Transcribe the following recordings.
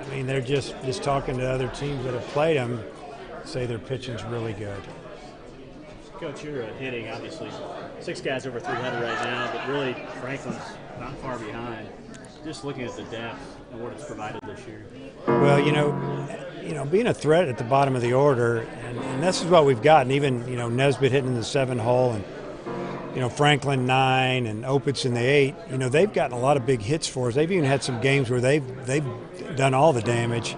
I mean, they're just talking to other teams that have played them, say their pitching's really good. Coach, you're hitting, obviously, 6 guys over 300 right now, but really Franklin's not far behind. Just looking at the depth and what it's provided this year. Well, you know, being a threat at the bottom of the order, and this is what we've gotten. Even Nesbitt hitting in the 7 hole, and Franklin 9 and Opitz in the 8. They've gotten a lot of big hits for us. They've even had some games where they've done all the damage.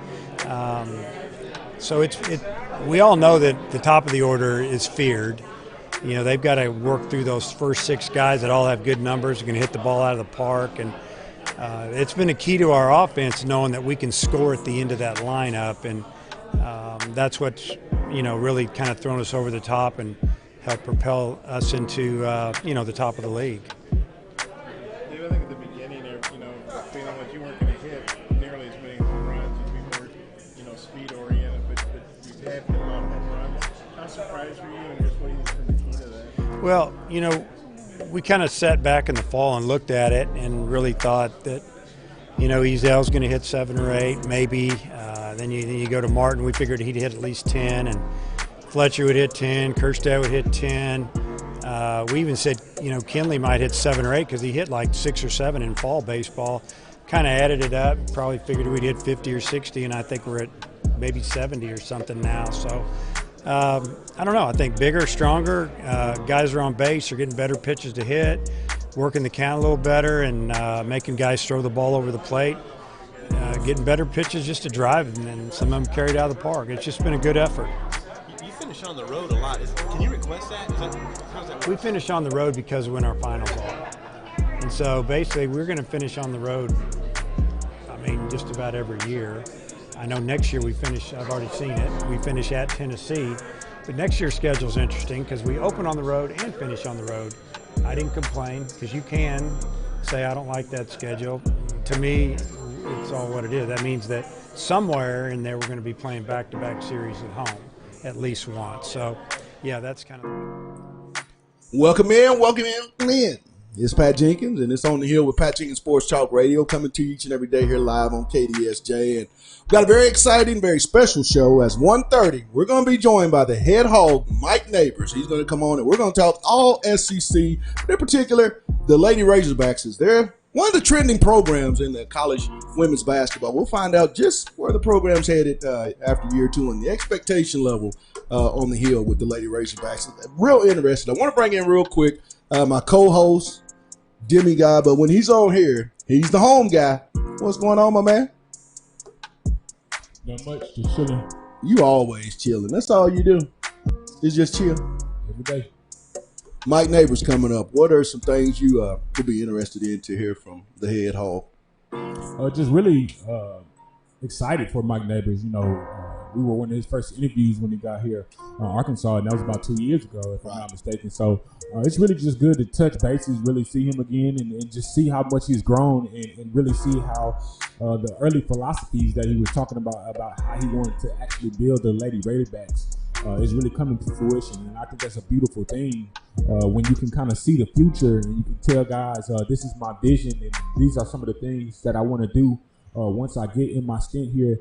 So we all know that the top of the order is feared. They've got to work through those first 6 guys that all have good numbers, are going to hit the ball out of the park, and it's been a key to our offense knowing that we can score at the end of that lineup, and that's what's really kind of thrown us over the top and helped propel us into the top of the league. Dave, I think at the beginning there, feeling like you weren't going to hit nearly as many home runs, you'd be more speed oriented, but you have hit a lot of home runs. How surprised were you, and just what do you think the key to that? Well, we kind of sat back in the fall and looked at it and really thought that, Ezel's going to hit 7 or 8, maybe. Then you go to Martin. We figured he'd hit at least 10, and Fletcher would hit 10. Kerstad would hit 10. We even said, Kinley might hit 7 or 8 because he hit like 6 or 7 in fall baseball. Kind of added it up. Probably figured we'd hit 50 or 60, and I think we're at maybe 70 or something now. So I don't know. I think bigger, stronger. Guys are on base. Are getting better pitches to hit, working the count a little better, and making guys throw the ball over the plate. Getting better pitches just to drive, and then some of them carried out of the park. It's just been a good effort. You finish on the road a lot. Can you request that? How's that work? We finish on the road because of when our finals are. And so basically we're going to finish on the road, just about every year. I know next year I've already seen it, we finish at Tennessee. But next year's schedule is interesting because we open on the road and finish on the road. I didn't complain because you can say I don't like that schedule. To me, it's all what it is. That means that somewhere in there we're going to be playing back-to-back series at home at least once. So, yeah, that's kind of... Welcome in. It's Pat Jenkins, and it's On the Hill with Pat Jenkins Sports Talk Radio, coming to you each and every day here live on KDSJ. And we've got a very exciting, very special show. As 1:30, we're going to be joined by the head hog, Mike Neighbors. He's going to come on, and we're going to talk all SEC, in particular, the Lady Razorbacks. Is they're one of the trending programs in the college women's basketball. We'll find out just where the program's headed after year 2 and the expectation level on the Hill with the Lady Razorbacks. Real interesting. I want to bring in real quick my co-host, Demigod, but when he's on here, he's the home guy. What's going on, my man? Not much, just chilling. You always chilling. That's all you do. Is just chill. Every day. Mike Neighbors coming up. What are some things you could be interested in to hear from the head hog? Just really excited for Mike Neighbors. We were one of his first interviews when he got here Arkansas, and that was about 2 years ago, if I'm not mistaken. So it's really just good to touch bases, really see him again, and just see how much he's grown, and really see how the early philosophies that he was talking about how he wanted to actually build the Lady Razorbacks is really coming to fruition. And I think that's a beautiful thing when you can kind of see the future and you can tell guys, this is my vision, and these are some of the things that I want to do once I get in my stint here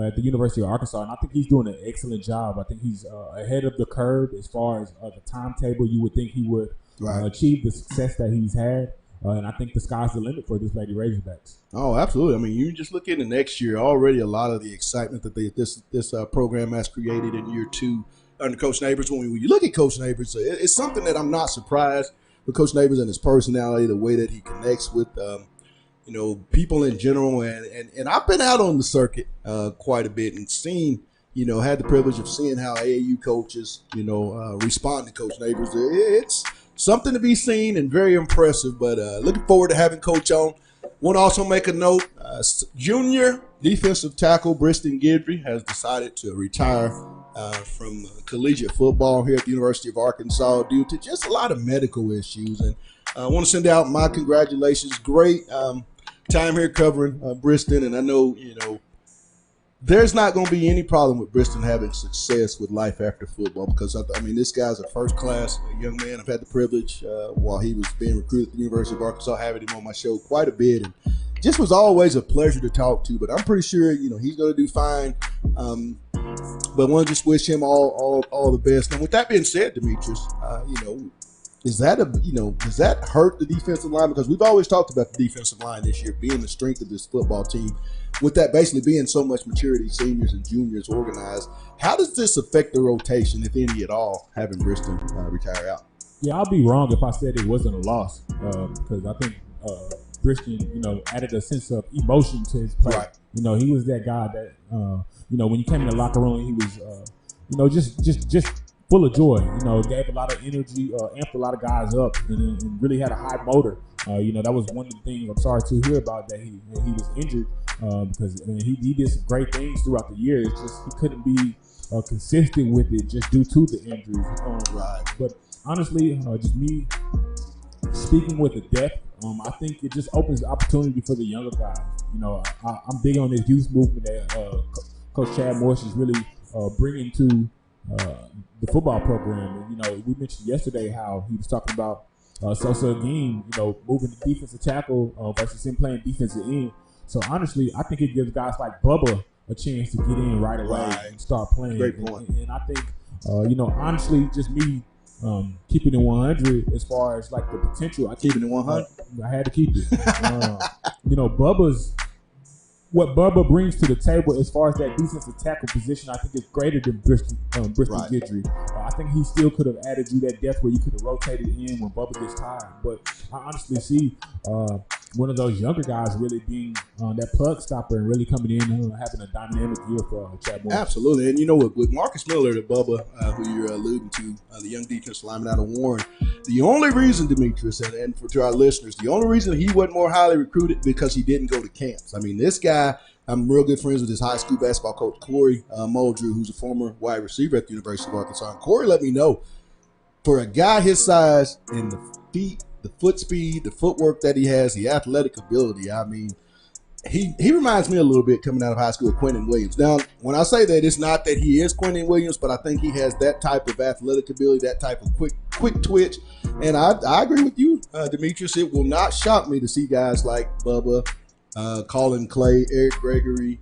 at the University of Arkansas. And I think he's doing an excellent job. I think he's ahead of the curve as far as the timetable you would think he would achieve the success that he's had. And I think the sky's the limit for this Lady Razorbacks. Oh, absolutely. You just look into next year, already a lot of the excitement that this program has created in year 2 under Coach Neighbors. When you look at Coach Neighbors, it's something that I'm not surprised with Coach Neighbors and his personality, the way that he connects with people in general. And I've been out on the circuit quite a bit and seen had the privilege of seeing how AAU coaches, respond to Coach Neighbors. It's something to be seen and very impressive. But looking forward to having Coach on. Want to also make a note, junior defensive tackle Briston Guidry has decided to retire from collegiate football here at the University of Arkansas due to just a lot of medical issues. And I want to send out my congratulations. Great time here covering Briston, and I know, there's not going to be any problem with Briston having success with life after football because, this guy's a first-class young man. I've had the privilege while he was being recruited at the University of Arkansas, having him on my show quite a bit, and just was always a pleasure to talk to. But I'm pretty sure, he's going to do fine. But I want to just wish him all the best. And with that being said, Demetrius, does that hurt the defensive line? Because we've always talked about the defensive line this year being the strength of this football team. With that basically being so much maturity, seniors and juniors organized, how does this affect the rotation, if any at all, having Briston retire out? Yeah, I'll be wrong if I said it wasn't a loss because I think Briston, added a sense of emotion to his play. Right. He was that guy that, when you came in the locker room, he was, just full of joy. Gave a lot of energy, amped a lot of guys up, and really had a high motor. That was one of the things I'm sorry to hear about that he was injured because he did some great things throughout the year. It's just he couldn't be consistent with it just due to the injuries. Right. But honestly, just me speaking with the depth, I think it just opens the opportunity for the younger guys. I'm big on this youth movement that Coach Chad Morris is really bringing to the football program. And, we mentioned yesterday how he was talking about Sosa again, moving the defensive tackle versus him playing defensive end. So honestly, I think it gives guys like Bubba a chance to get in right away and start playing. Great point. And I think, honestly, just me keeping it 100 as far as like the potential. Keeping it 100? I had to keep it. What Bubba brings to the table as far as that defensive tackle position, I think is greater than Briston Guidry. I think he still could have added you that depth where you could have rotated in when Bubba gets tired. But I honestly see one of those younger guys really being that plug stopper and really coming in and having a dynamic year for Chad Morris. Absolutely. And with Marcus Miller, the Bubba, who you're alluding to, the young defensive lineman out of Warren, the only reason, Demetrius, and to our listeners, the only reason he wasn't more highly recruited because he didn't go to camps. This guy, I'm real good friends with his high school basketball coach, Corey Muldrew, who's a former wide receiver at the University of Arkansas. And Corey let me know, for a guy his size and the feet, the foot speed, the footwork that he has, the athletic ability, he reminds me a little bit coming out of high school of Quentin Williams. Now, when I say that, it's not that he is Quentin Williams, but I think he has that type of athletic ability, that type of quick twitch. And I agree with you, Demetrius. It will not shock me to see guys like Bubba, Colin Clay, Eric Gregory,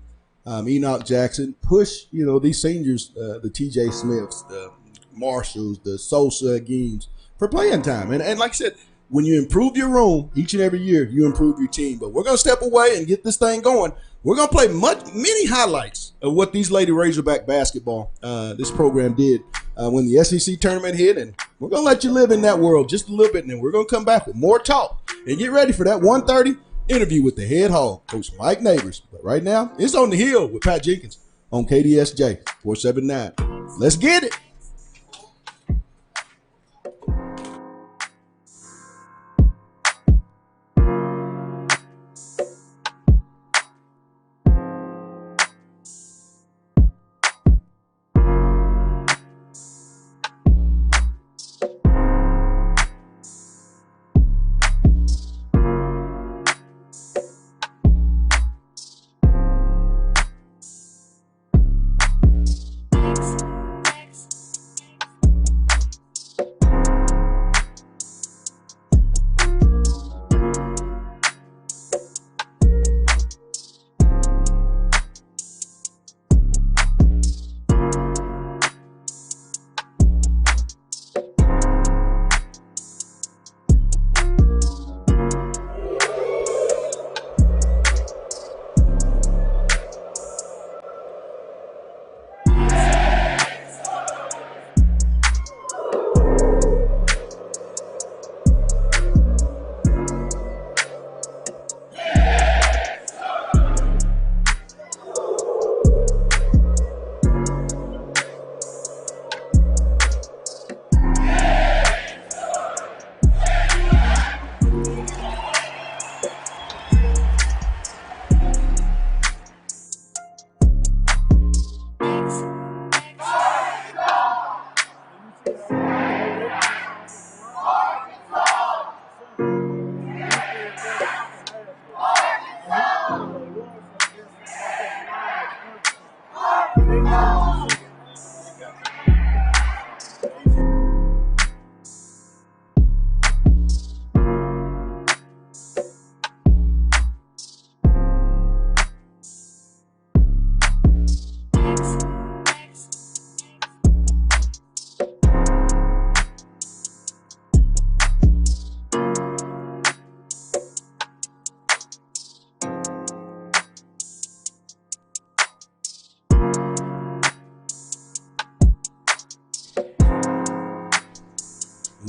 Enoch Jackson push, these seniors, the TJ Smiths, the Marshalls, the Sosa Games for playing time. And like I said, when you improve your room each and every year, you improve your team. But we're going to step away and get this thing going. We're going to play many highlights of what these Lady Razorback basketball, this program did when the SEC tournament hit. And we're going to let you live in that world just a little bit. And then we're going to come back with more talk and get ready for that 1:30 interview with the head hog, Coach Mike Neighbors. But right now, it's On the Hill with Pat Jenkins on KDSJ 479. Let's get it.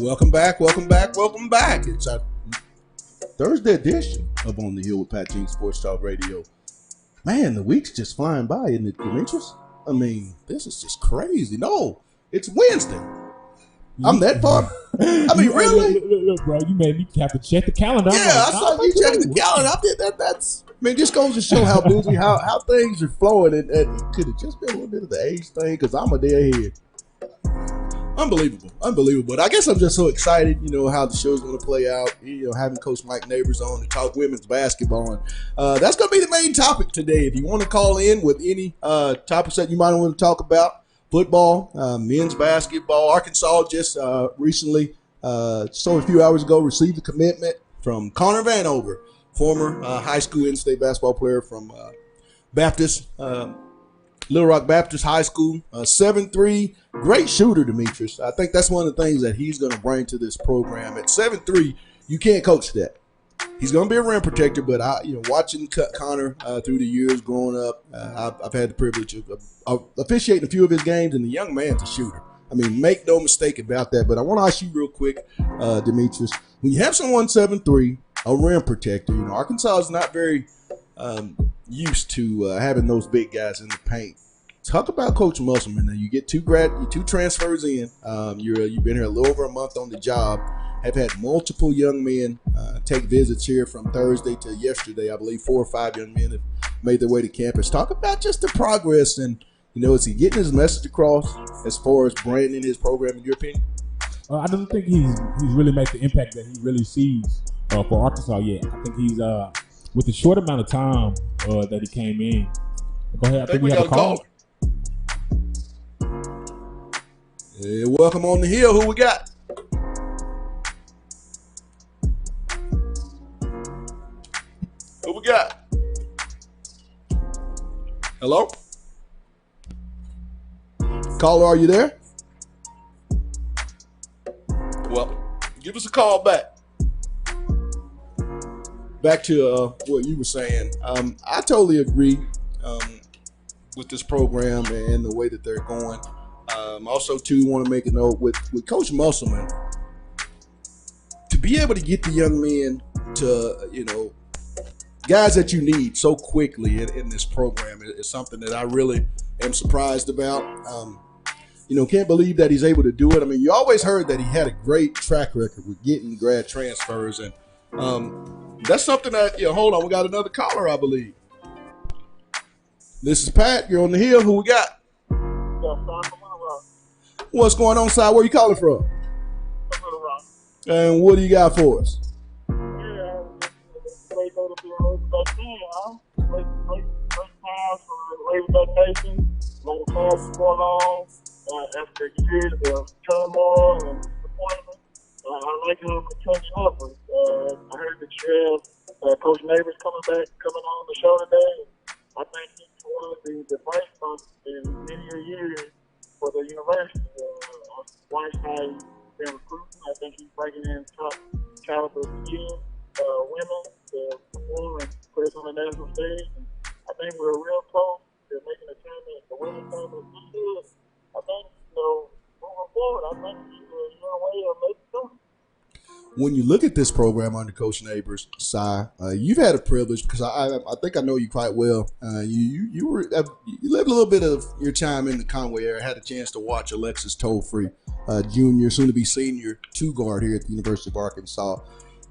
Welcome back. It's our Thursday edition of On the Hill with Pat Jenkins Sports Talk Radio. Man, the week's just flying by, isn't it, Demetrius? I mean, this is just crazy. No, it's Wednesday. I'm that far. I mean, really? Look, bro, you made me have to check the calendar. Yeah, I saw you checking the calendar. I did that's. I mean, just goes to show how busy, how things are flowing, and it could have just been a little bit of the age thing because I'm a day ahead. Unbelievable. But I guess I'm just so excited, how the show's going to play out. Having Coach Mike Neighbors on to talk women's basketball. And that's going to be the main topic today. If you want to call in with any topics that you might want to talk about, football, men's basketball. Arkansas just recently, so a few hours ago, received a commitment from Connor Vanover, former high school in-state basketball player from Baptist, Little Rock Baptist High School, 7'3", great shooter, Demetrius. I think that's one of the things that he's going to bring to this program. At 7'3", you can't coach that. He's going to be a rim protector, but watching Connor through the years growing up, I've had the privilege of officiating a few of his games, and the young man's a shooter. I mean, make no mistake about that. But I want to ask you real quick, Demetrius, when you have someone 7'3", a rim protector, Arkansas is not very used to having those big guys in the paint. Talk about Coach Musselman. Now, you get two transfers in. You've been here a little over a month on the job. Have had multiple young men take visits here from Thursday to yesterday. I believe 4 or 5 young men have made their way to campus. Talk about just the progress and, is he getting his message across as far as branding his program, in your opinion? I don't think he's really made the impact that he really sees for Arkansas yet. I think he's with the short amount of time that he came in. Go ahead. I think we have a call. Hey, welcome on the hill. Who we got? Who we got? Hello? Caller, are you there? Well, give us a call back. Back to what you were saying. I totally agree with this program and the way that they're going. Also, too, want to make a note with Coach Musselman. To be able to get the young men to, guys that you need so quickly in this program is something that I really am surprised about. Can't believe that he's able to do it. I mean, you always heard that he had a great track record with getting grad transfers, and that's something that, hold on, we got another caller, I believe. This is Pat. You're on the hill. Who we got? What's going on, Si? Where you calling from? And what do you got for us? After years of turmoil and disappointment, I like him to catch up. I heard that you have Coach Neighbors coming on the show today. I think he's one of the bright spots in many years for the university. I watched how he's been recruiting. I think he's bringing in top caliber skilled women to perform and put us on the national stage. And I think we're real close to making a tournament, the women's tournament this year. I think, moving forward, I think he's a way of making something. When you look at this program under Coach Neighbors, Si, you've had a privilege because I think I know you quite well. You lived a little bit of your time in the Conway area. Had a chance to watch Alexis Tollfree, junior, soon to be senior, 2-guard here at the University of Arkansas.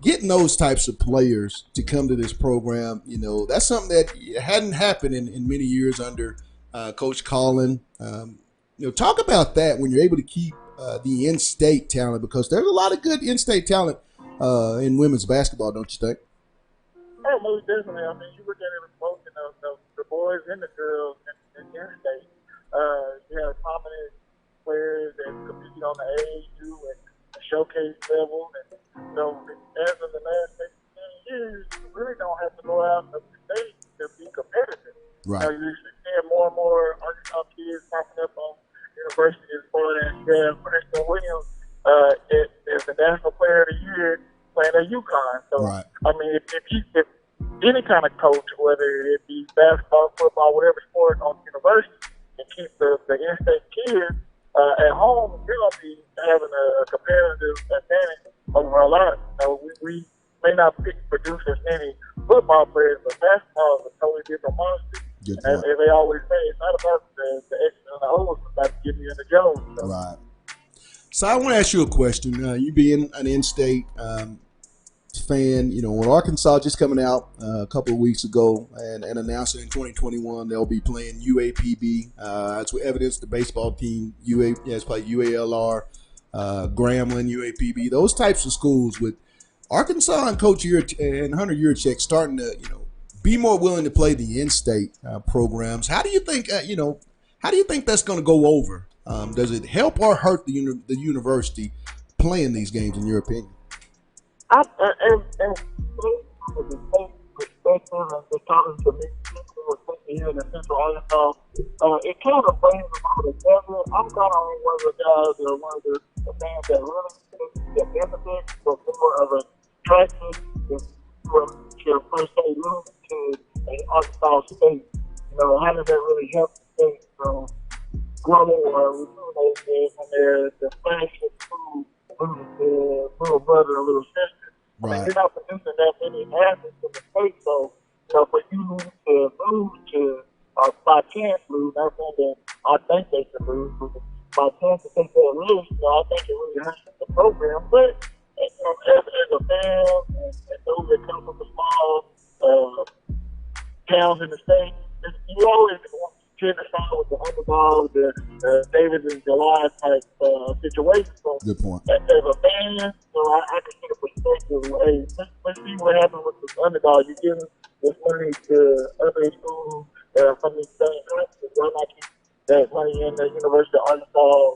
Getting those types of players to come to this program, that's something that hadn't happened in many years under Coach Collin. Talk about that when you're able to keep the in-state talent, because there's a lot of good in-state talent in women's basketball, don't you think? Oh, most definitely. I mean, you look at it both the boys and the girls in in-state. You have prominent players that compete on the AAU and the showcase level. And, as of the last 15 years, you really don't have to go out of the state to be competitive. Right. You're seeing more and more Arkansas kids popping up on University as far as Preston Williams as the National Player of the Year playing at UConn. So, right. I mean, if any kind of coach, whether it be basketball, football, whatever sport on the university, and keep the in-state kids, At home, you're going to be having a competitive advantage over a lot. We may not produce as many football players, but basketball is a totally different monster. Good As point. they always say, it's not about the X's and the O's, it's about getting you in the Jones. So. Right. So I want to ask you a question. You being an in-state fan, when Arkansas just coming out a couple of weeks ago and announcing in 2021 they'll be playing UAPB. As we evidenced, the baseball team has played UALR, Grambling, UAPB, those types of schools with Arkansas and Coach and Hunter Yurchek starting to be more willing to play the in-state programs. How do you think how do you think that's going to go over? Does it help or hurt the university playing these games, in your opinion? And with the state perspective and just talking to me, people here in the Central Arkansas, it kind of brings them all together. I'm kind of one of the guys that are one of the fans that really see the benefits, but more of a practice is to per se lose to an Arkansas State. How does that really help the state from grow or rejuvenate when they're the flagship school losing to little brother or little sister? I mean, you're not producing that many athletes in the state, so for you to lose to, by chance lose, not saying that I think they should lose, but by chance to take that risk, I think it really hurts the program. But as a fan and those that come from the small towns in the state, you always want to cheer the side with the underdog, the David and Goliath type situation. So, Good point. as a fan, I can see the perspective. Hey, let's see what happens with this underdog. You're giving this money to other schools from these same countries. Why not keep that money in the University of Arkansas?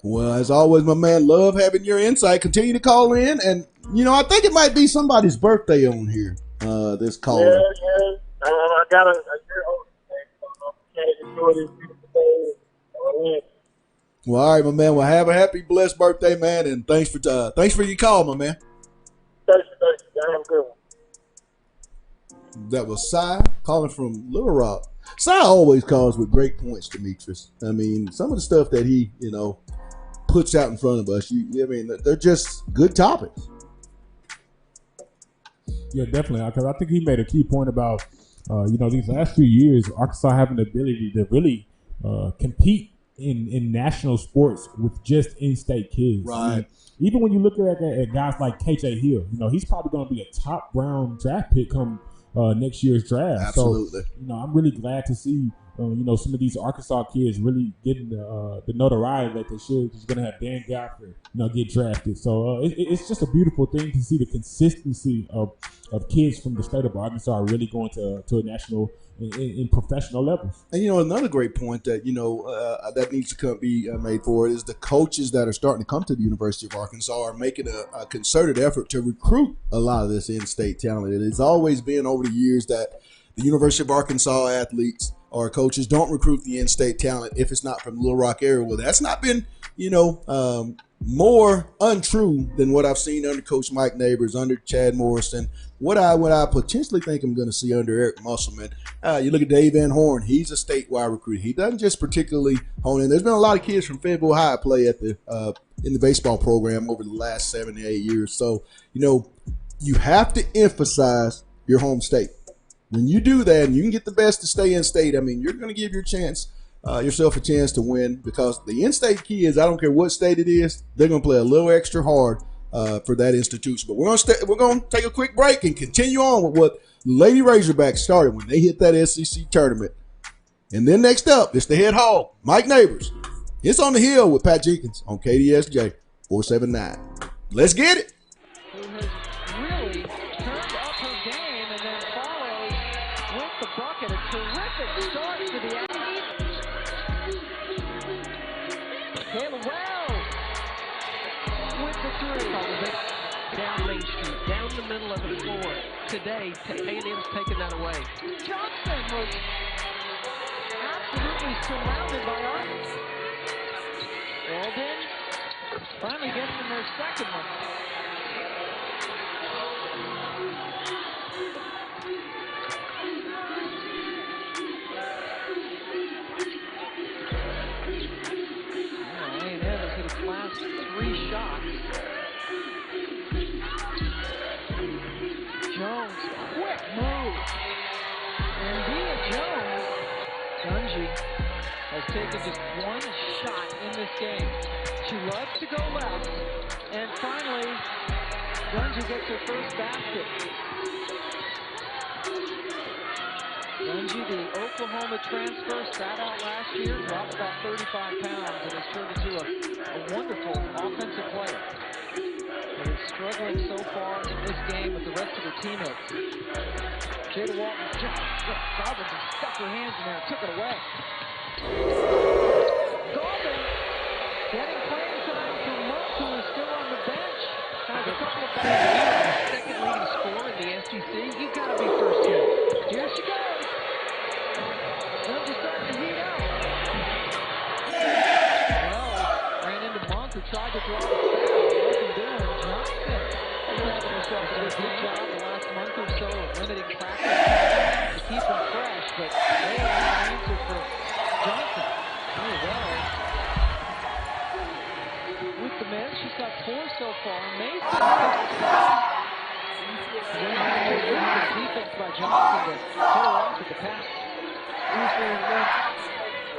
Well, as always, my man, love having your insight. Continue to call in, and I think it might be somebody's birthday on here. This call. Yeah. I got a year old today, so I'm enjoy this beautiful day. Well, all right, my man. Well, have a happy, blessed birthday, man, and thanks for your call, my man. Thanks. Have a good one. That was Cy calling from Little Rock. Cy always calls with great points, Demetrius. I mean, some of the stuff that he, puts out in front of us, they're just good topics. Yeah, definitely. Because I think he made a key point about, these last few years, Arkansas having the ability to really compete in national sports with just in-state kids. Right. And even when you look at guys like KJ Hill, he's probably going to be a top round draft pick come next year's draft. Absolutely. So, I'm really glad to see, some of these Arkansas kids really getting the notoriety that they should. He's going to have Dan Gafford, get drafted. So it's just a beautiful thing to see the consistency of kids from the state of Arkansas really going to a national in professional levels. And another great point that that needs to be made forward is the coaches that are starting to come to the University of Arkansas are making a concerted effort to recruit a lot of this in-state talent. It has always been over the years that the University of Arkansas athletes or coaches don't recruit the in-state talent if it's not from the Little Rock area. Well, that's not been more untrue than what I've seen under Coach Mike Neighbors, under Chad Morrison, what I potentially think I'm going to see under Eric Musselman. You look at Dave Van Horn; he's a statewide recruit. He doesn't just particularly hone in. There's been a lot of kids from Fayetteville High play at the in the baseball program over the last 7 to 8 years. So you have to emphasize your home state. When you do that, and you can get the best to stay in state, you're going to give yourself a chance to win, because the in-state kids, I don't care what state it is, they're going to play a little extra hard for that institution. But we're going to take a quick break and continue on with what Lady Razorbacks started when they hit that SEC tournament. And then next up, it's the head hog, Mike Neighbors. It's on the hill with Pat Jenkins on KDSJ 479. Let's get it. Who has really turned up her game and then follows with the bucket. A terrific start for the Aggies. Kayla Wells with the three. Down Main Street, down the middle of the floor. Today, A&M's taken that away. Johnson was absolutely surrounded by arms. Walden finally gets in their second one. Jones, quick move. And Dia Jones, Dungy, has taken just one shot in this game. She loves to go left. And finally, Dungy gets her first basket. Dungy, the Oklahoma transfer, sat out last year, dropped about 35 pounds, and has turned into a wonderful offensive player. But is struggling so far in this game with the rest of her teammates. Jada Walton Goggins just stuck her hands in there and took it away. Goggins getting playing time for Monk, who is still on the bench. Has a couple of baskets. Second leading scorer in the SEC. You've got to be first team. Here she goes. Dungy starting to heat up. Well, ran into Monk, who tried to draw the foul. Wasn't doing. Johnson has having herself a good job the last month or so of limiting practice time to keep them fresh, but they have an answer for Johnson. Oh, well. With the miss, she's got 4 so far. Mason defense by Johnson to pull her off with the pass.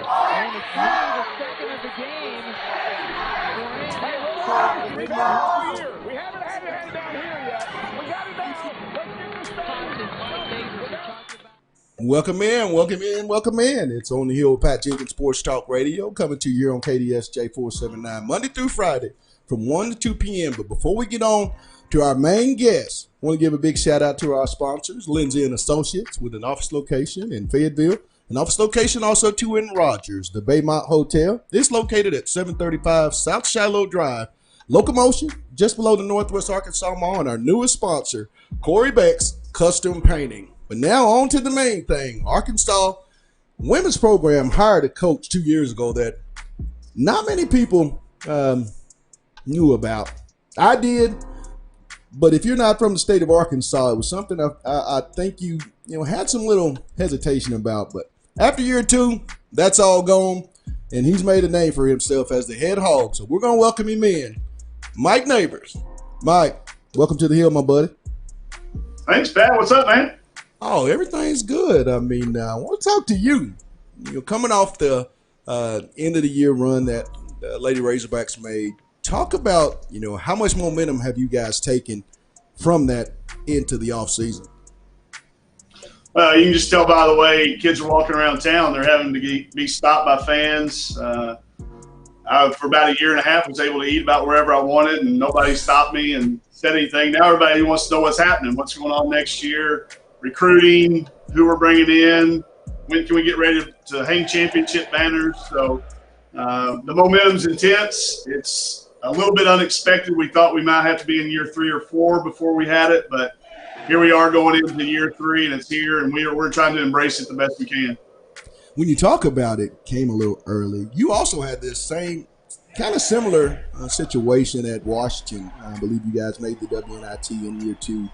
And it's only the second of the game. We haven't had it down here yet. We got it down. Welcome in. It's On the Hill with Pat Jenkins Sports Talk Radio, coming to you here on KDSJ 479, Monday through Friday from 1 to 2 p.m. But before we get on to our main guest, I want to give a big shout out to our sponsors, Lindsay and Associates, with an office location in Fayetteville, an office location also too in Rogers. The Baymont Hotel is located at 735 South Shiloh Drive, Locomotion, just below the Northwest Arkansas Mall, and our newest sponsor, Corey Beck's Custom Painting. But now on to the main thing. Arkansas women's program hired a coach 2 years ago that not many people knew about. I did, but if you're not from the state of Arkansas, it was something I think you had some little hesitation about. But after year 2, that's all gone, and he's made a name for himself as the head hog. So we're going to welcome him in. Mike Neighbors. Mike, welcome to the Hill, my buddy. Thanks, Pat. What's up, man? Oh, everything's good. I mean, I want to talk to you. You're coming off the end of the year run that Lady Razorbacks made. Talk about, how much momentum have you guys taken from that into the offseason? You can just tell by the way kids are walking around town. They're having to be stopped by fans. For about a year and a half, was able to eat about wherever I wanted, and nobody stopped me and said anything. Now everybody wants to know what's happening, what's going on next year, recruiting, who we're bringing in, when can we get ready to hang championship banners. So the momentum's intense. It's a little bit unexpected. We thought we might have to be in year 3 or 4 before we had it, but here we are going into year 3, and it's here, and we're trying to embrace it the best we can. When you talk about it, came a little early. You also had this same kind of similar situation at Washington. I believe you guys made the WNIT in year 2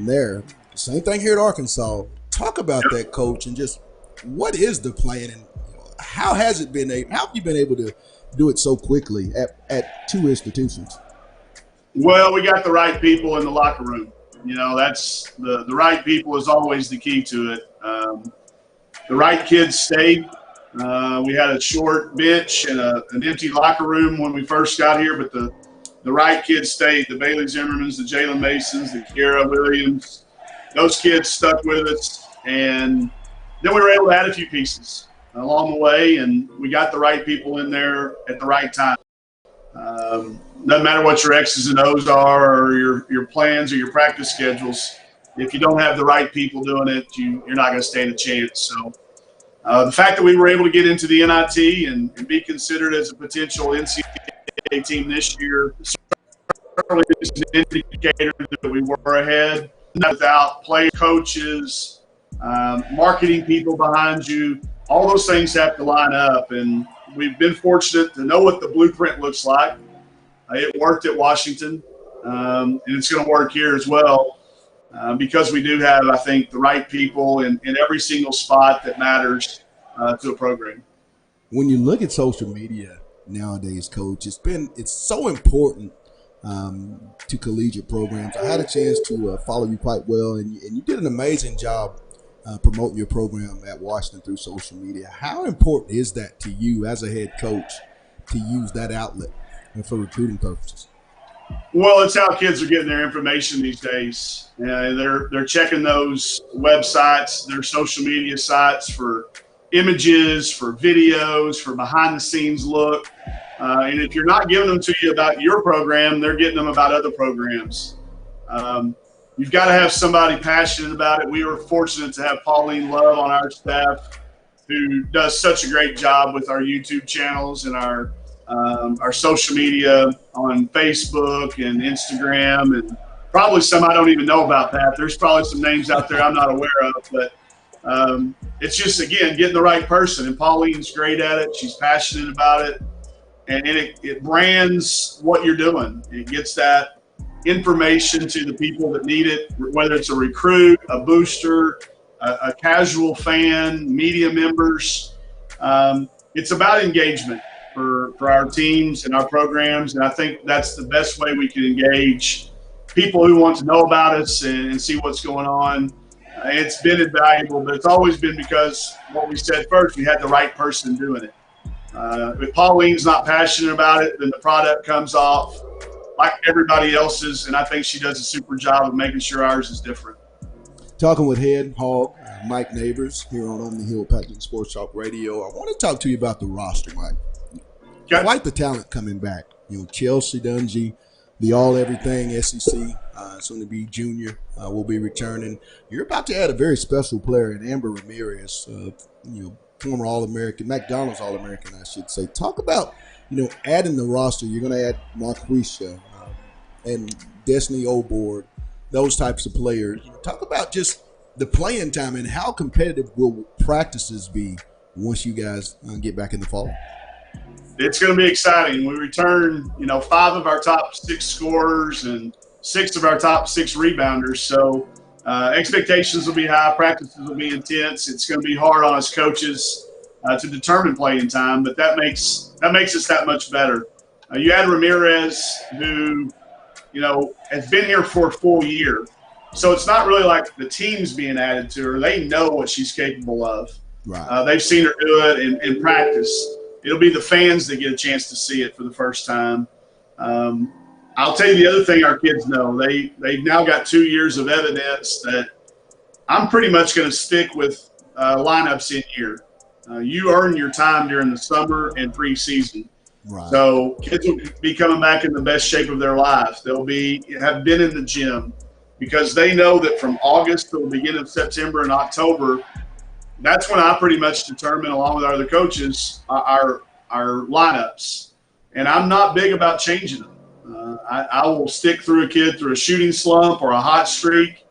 there. Same thing here at Arkansas. Talk about that, Coach, and just what is the plan, and how has it been? How have you been able to do it so quickly at 2 institutions? Well, we got the right people in the locker room. That's the right people is always the key to it. The right kids stayed. We had a short bench and an empty locker room when we first got here, but the right kids stayed. The Bailey Zimmermans, the Jalen Masons, the Kiara Williams, those kids stuck with us. And then we were able to add a few pieces along the way, and we got the right people in there at the right time. Doesn't matter what your X's and O's are or your plans or your practice schedules. If you don't have the right people doing it, you're not going to stand a chance. So the fact that we were able to get into the NIT and be considered as a potential NCAA team this year certainly is an indicator that we were ahead. Without players, coaches, marketing people behind you, all those things have to line up. And we've been fortunate to know what the blueprint looks like. It worked at Washington, and it's going to work here as well. Because we do have, I think, the right people in every single spot that matters to a program. When you look at social media nowadays, Coach, it's so important to collegiate programs. I had a chance to follow you quite well, and you did an amazing job promoting your program at Washington through social media. How important is that to you as a head coach to use that outlet for recruiting purposes? Well, it's how kids are getting their information these days. They're checking those websites, their social media sites for images, for videos, for behind-the-scenes look. And if you're not giving them to you about your program, they're getting them about other programs. You've got to have somebody passionate about it. We were fortunate to have Pauline Love on our staff, who does such a great job with our YouTube channels and our social media on Facebook and Instagram, and probably some I don't even know about that. There's probably some names out there I'm not aware of, but it's just, again, getting the right person. And Pauline's great at it. She's passionate about it. And it brands what you're doing. It gets that information to the people that need it, whether it's a recruit, a booster, a casual fan, media members. It's about engagement for our teams and our programs, and I think that's the best way we can engage people who want to know about us and see what's going on. It's been invaluable, but it's always been because what we said first, we had the right person doing it. If Pauline's not passionate about it, then the product comes off like everybody else's, and I think she does a super job of making sure ours is different. Talking with head hog Mike Neighbors here on the Hill Packaging Sports Talk Radio. I want to talk to you about the roster, Mike. Okay. Quite the talent coming back. Chelsea Dungy, the all-everything SEC, soon to be junior, will be returning. You're about to add a very special player in Amber Ramirez, former All-American, McDonald's All-American, I should say. Talk about, adding the roster. You're going to add Marquisha and Destiny O'Board, those types of players. Talk about just the playing time and how competitive will practices be once you guys get back in the fall. It's going to be exciting. We return, 5 of our top 6 scorers and 6 of our top 6 rebounders. So expectations will be high. Practices will be intense. It's going to be hard on us coaches to determine playing time, but that makes us that much better. You add Ramirez, who, has been here for a full year. So it's not really like the team's being added to her. They know what she's capable of. Right. They've seen her do it in practice. It'll be the fans that get a chance to see it for the first time. I'll tell you the other thing our kids know. They've now got 2 years of evidence that I'm pretty much going to stick with lineups in year. You earn your time during the summer and preseason. Right. So kids will be coming back in the best shape of their lives. They'll have been in the gym because they know that from August to the beginning of September and October, that's when I pretty much determine, along with our other coaches, our lineups. And I'm not big about changing them. I will stick through a kid through a shooting slump or a hot streak.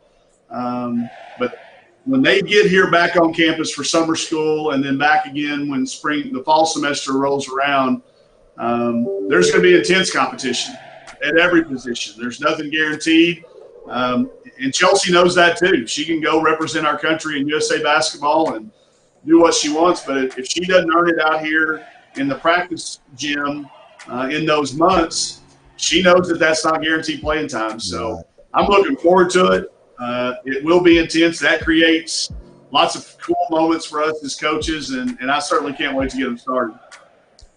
But when they get here back on campus for summer school and then back again when the fall semester rolls around, there's going to be intense competition at every position. There's nothing guaranteed. And Chelsea knows that too. She can go represent our country in USA basketball and do what she wants, but if she doesn't earn it out here in the practice gym in those months, she knows that that's not guaranteed playing time. So I'm looking forward to it. It will be intense. That creates lots of cool moments for us as coaches, and I certainly can't wait to get them started.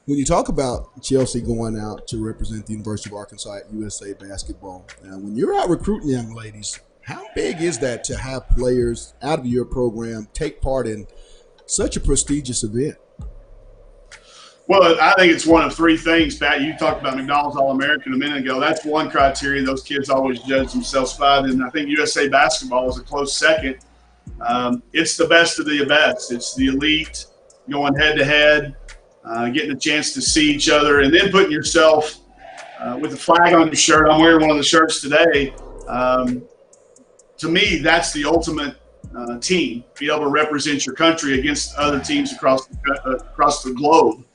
When you talk about Chelsea going out to represent the University of Arkansas at USA basketball, when you're out recruiting young ladies, how big is that to have players out of your program take part in such a prestigious event? Well, I think it's one of 3 things, Pat. You talked about McDonald's All-American a minute ago. That's one criteria those kids always judge themselves by. And I think USA basketball is a close second. It's the best of the best. It's the elite going head-to-head, getting a chance to see each other, and then putting yourself with a flag on your shirt. I'm wearing one of the shirts today. To me, that's the ultimate team, be able to represent your country against other teams across the globe.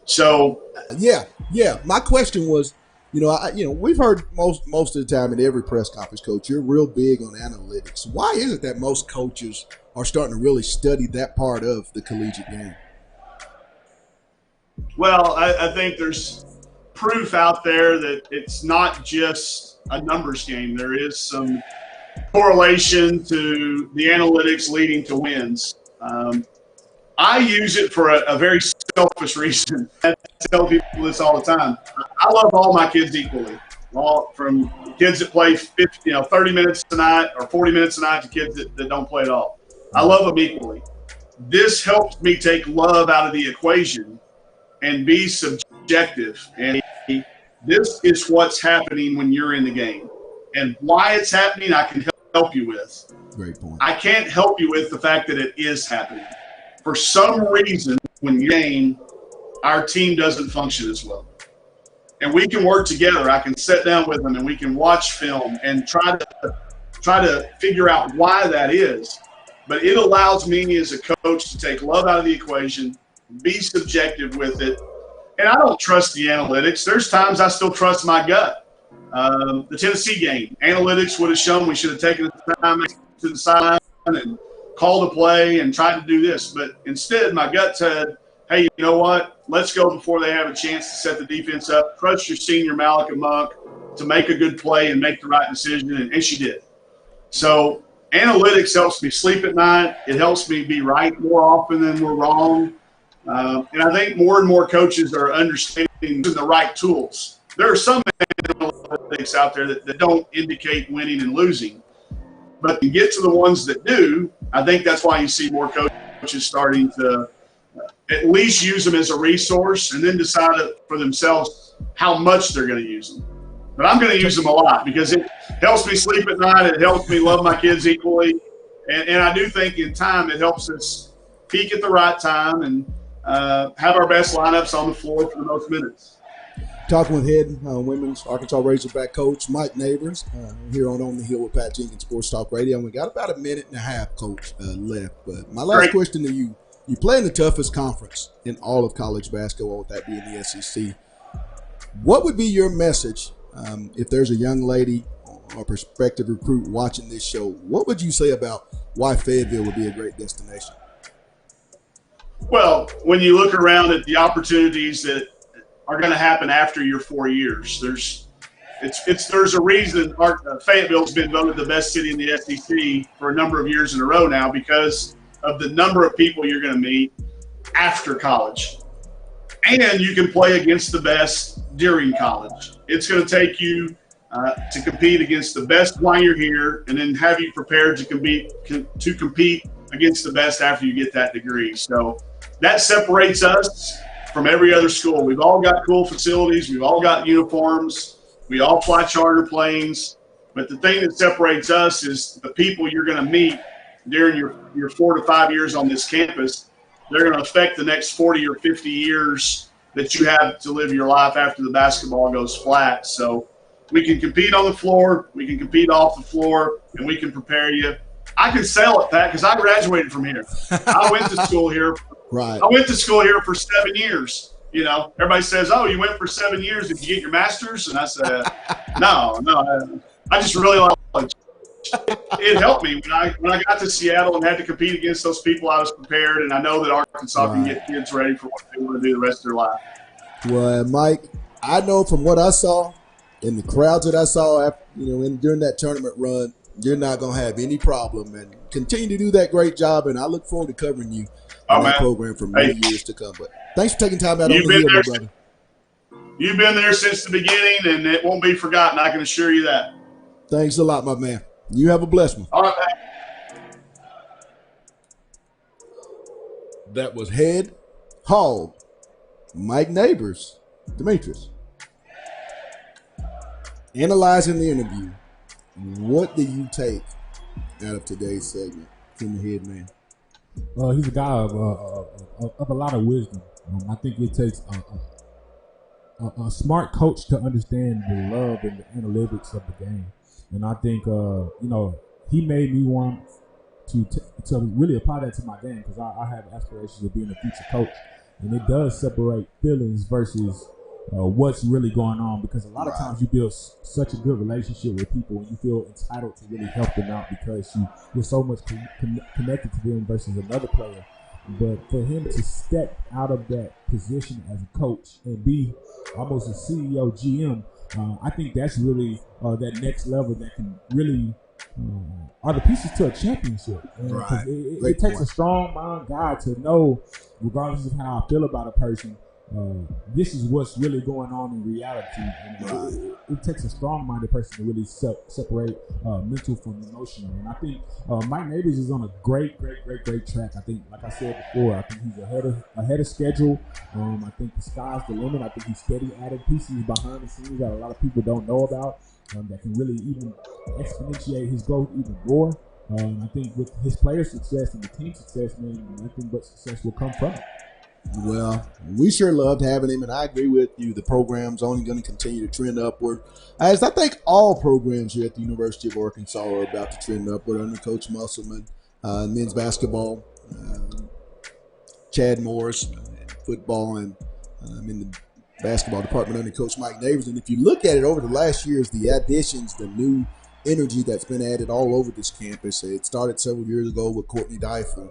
So, yeah. My question was, we've heard most of the time at every press conference, Coach, you're real big on analytics. Why is it that most coaches are starting to really study that part of the collegiate game? Well, I think there's proof out there that it's not just a numbers game. There is some correlation to the analytics leading to wins. I use it for a very selfish reason. I tell people this all the time. I love all my kids equally. All from kids that play 30 minutes a night or 40 minutes a night to kids that don't play at all. I love them equally. This helps me take love out of the equation and be subjective. And this is what's happening when you're in the game. And why it's happening, I can help you with. Great point. I can't help you with the fact that it is happening. For some reason, when you're in the game, our team doesn't function as well. And we can work together. I can sit down with them and we can watch film and try to figure out why that is. But it allows me as a coach to take love out of the equation, be subjective with it. And I don't trust the analytics. There's times I still trust my gut. The Tennessee game, analytics would have shown we should have taken the time to the sideline and called a play and tried to do this. But instead, my gut said, hey, you know what? Let's go before they have a chance to set the defense up. Trust your senior Malika Monk to make a good play and make the right decision, and she did. So analytics helps me sleep at night. It helps me be right more often than we're wrong. And I think more and more coaches are understanding the right tools. There are some analytics out there that don't indicate winning and losing. But to get to the ones that do, I think that's why you see more coaches starting to at least use them as a resource and then decide for themselves how much they're going to use them. But I'm going to use them a lot because it helps me sleep at night. It helps me love my kids equally. And I do think in time it helps us peak at the right time and have our best lineups on the floor for the most minutes. Talking with head women's Arkansas Razorback coach Mike Neighbors here on the Hill with Pat Jenkins Sports Talk Radio. And we got about a minute and a half, Coach, left. But my last question to you, you play in the toughest conference in all of college basketball, with that being the SEC. What would be your message if there's a young lady or prospective recruit watching this show? What would you say about why Fayetteville would be a great destination? Well, when you look around at the opportunities that are going to happen after your 4 years, there's a reason Fayetteville's been voted the best city in the SEC for a number of years in a row now because of the number of people you're going to meet after college. And you can play against the best during college. It's going to take you to compete against the best while you're here and then have you prepared to compete against the best after you get that degree. So that separates us from every other school. We've all got cool facilities. We've all got uniforms. We all fly charter planes. But the thing that separates us is the people you're going to meet during your 4 to 5 years on this campus. They're going to affect the next 40 or 50 years that you have to live your life after the basketball goes flat. So we can compete on the floor, we can compete off the floor, and we can prepare you. I can sell it, Pat, because I graduated from here. I went to school here. Right. I went to school here for 7 years. You know, everybody says, oh, you went for 7 years. Did you get your master's? And I said, no. I just really like college. It helped me when I got to Seattle and had to compete against those people. I was prepared, and I know that Arkansas can get kids ready for what they want to do the rest of their life. Well, Mike, I know from what I saw in the crowds that I saw after, during that tournament run, you're not going to have any problem, and continue to do that great job. And I look forward to covering you on that program for many years to come. But thanks for taking time out on the hill, my brother. You've been there since the beginning, and it won't be forgotten. I can assure you that. Thanks a lot, my man. You have a blessed one. All right, man. That was head hog Mike Neighbors, Demetrius. Analyzing the interview, what do you take out of today's segment from the head man? He's a guy of a lot of wisdom. I think it takes a smart coach to understand the love and the analytics of the game. And I think, he made me want to really apply that to my game because I have aspirations of being a future coach. And it does separate feelings versus what's really going on, because a lot of times you build such a good relationship with people and you feel entitled to really help them out because you're so much connected to them versus another player. But for him to step out of that position as a coach and be almost a CEO, GM, I think that's really that next level that can really are the pieces to a championship. Right. It takes a strong mind guy to know, regardless of how I feel about a person, this is what's really going on in reality. And it takes a strong-minded person to really separate mental from emotional. And I think Mike Neighbors is on a great track. I think, like I said before, I think he's ahead of schedule. I think the sky's the limit. I think he's steady adding pieces behind the scenes that a lot of people don't know about that can really even exponentiate his growth even more. I think with his player success and the team success, man, nothing but success will come from it. Well, we sure loved having him, and I agree with you. The program's only going to continue to trend upward, as I think all programs here at the University of Arkansas are about to trend upward under Coach Musselman. Men's basketball, Chad Morris, football, and in the basketball department under Coach Mike Neighbors. And if you look at it over the last years, the additions, the new energy that's been added all over this campus. It started several years ago with Courtney Dyfel.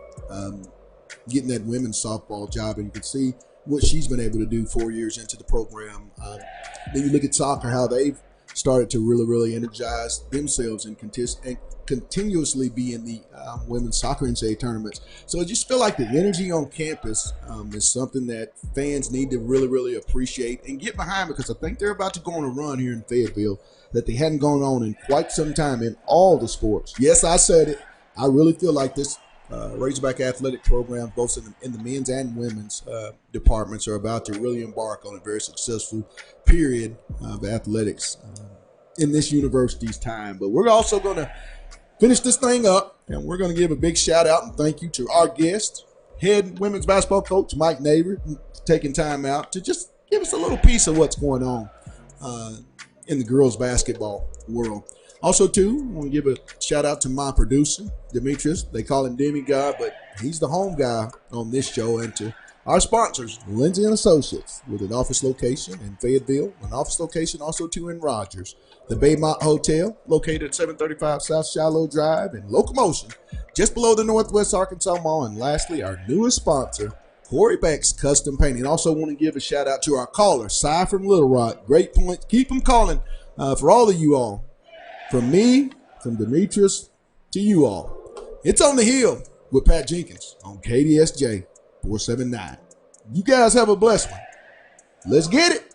Getting that women's softball job, and you can see what she's been able to do 4 years into the program. Then you look at soccer, how they've started to really energize themselves and continuously be in the women's soccer NCAA tournaments. So I just feel like the energy on campus is something that fans need to really appreciate and get behind, because I think they're about to go on a run here in Fayetteville that they hadn't gone on in quite some time in all the sports. Yes, I said it. I really feel like this Razorback athletic program, both in the men's and women's departments, are about to really embark on a very successful period of athletics in this university's time. But we're also going to finish this thing up, and we're going to give a big shout out and thank you to our guest, head women's basketball coach Mike Neighbors, taking time out to just give us a little piece of what's going on in the girls basketball world. Also, too, I want to give a shout-out to my producer, Demetrius. They call him Demigod, but he's the home guy on this show. And to our sponsors, Lindsay & Associates, with an office location in Fayetteville, an office location also, too, in Rogers. The Baymont Hotel, located at 735 South Shiloh Drive, and Locomotion, just below the Northwest Arkansas Mall. And lastly, our newest sponsor, Corey Beck's Custom Painting. Also want to give a shout-out to our caller, Cy from Little Rock. Great point. Keep them calling for all of you all. From me, from Demetrius, to you all. It's On the Hill with Pat Jenkins on KDSJ 479. You guys have a blessed one. Let's get it.